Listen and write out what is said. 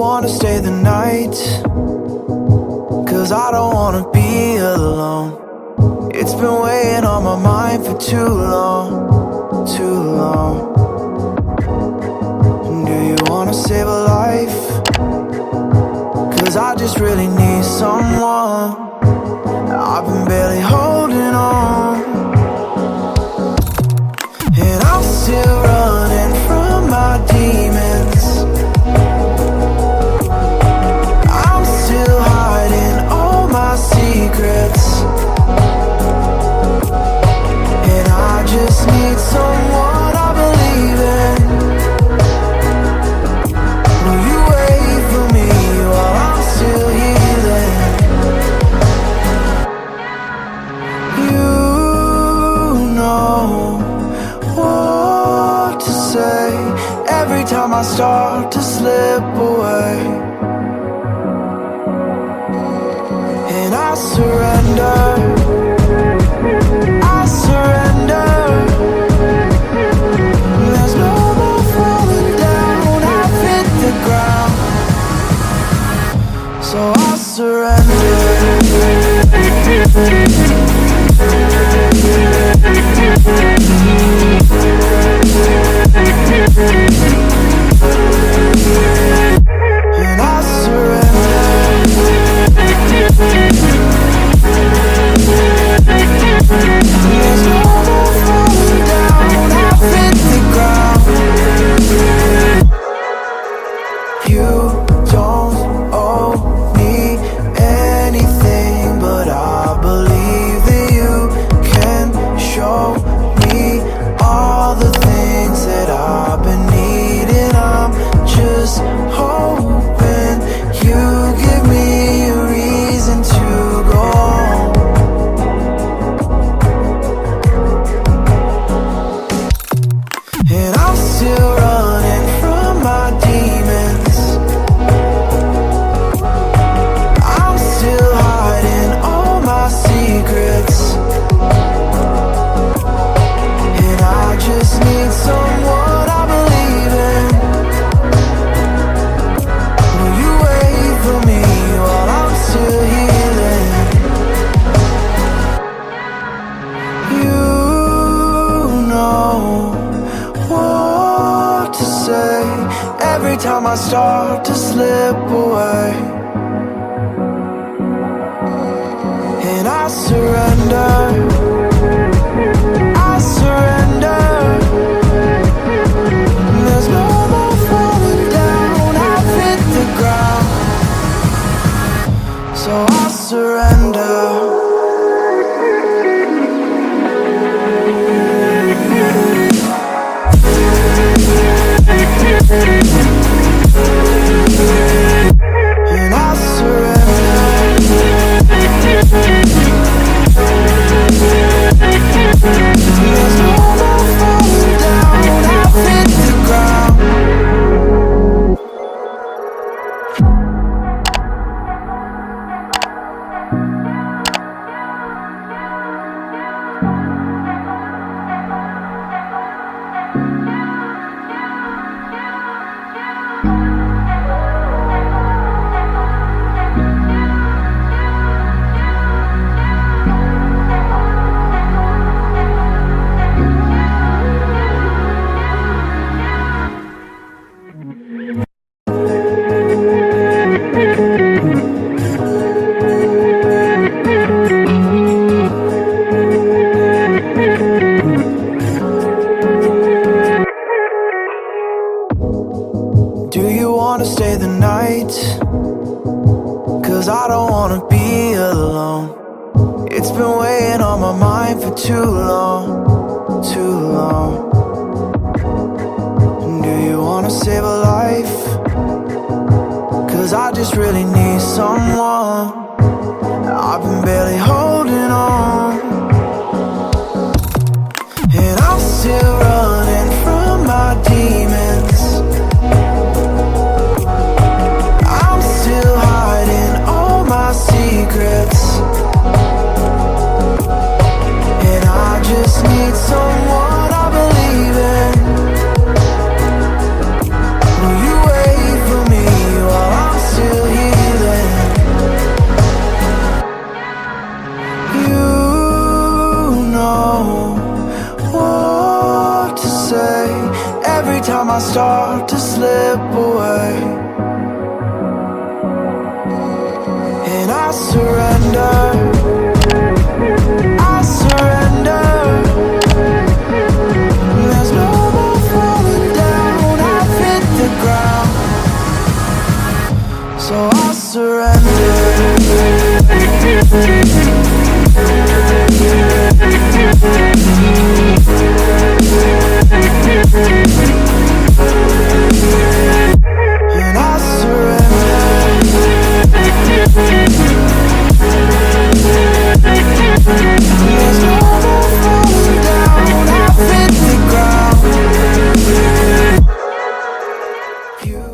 wanna stay the night? 'Cause I don't wanna be alone. It's been weighing on my mind for too long, too long. Do you wanna save a life? 'Cause I just really need someone. I've been barely holding on, and I'm still running from my demons. I'm still hiding all my secrets, and I just need someone I believe in. Will you wait for me while I'm still healing? You know what to say every time I start to slip away, and I surrender, I surrender. There's no more falling down, I've hit the ground, so I surrender. And I surrender. There's no more falling down, I've hit the ground. You don't owe me anything, but I believe that you can show me all the things that I've been needing. I'm just hoping you give me a reason to go on. And I'm still running from my demons. I'm still hiding all my secrets, and I just need someone I believe in. Will you wait for me while I'm still healing? You know what to say every time I start to slip away, and I surrender, I surrender. There's no more falling down, I've hit the ground, so I surrender. And I surrender. There's no more falling down, I've hit the ground. Do you wanna stay the night? 'Cause I don't wanna be alone. It's been weighing on my mind for too long, too long. Do you wanna save a life? 'Cause I just really need someone. I've been barely holding on, and I'm still running from my demons. I'm still hiding all my secrets, and I just need someone I believe in. Will you wait for me while I start to slip away, and I surrender, I surrender. There's no more falling down, I've hit the ground, so I surrender. And I surrender. There's no more falling down, I've hit the ground. You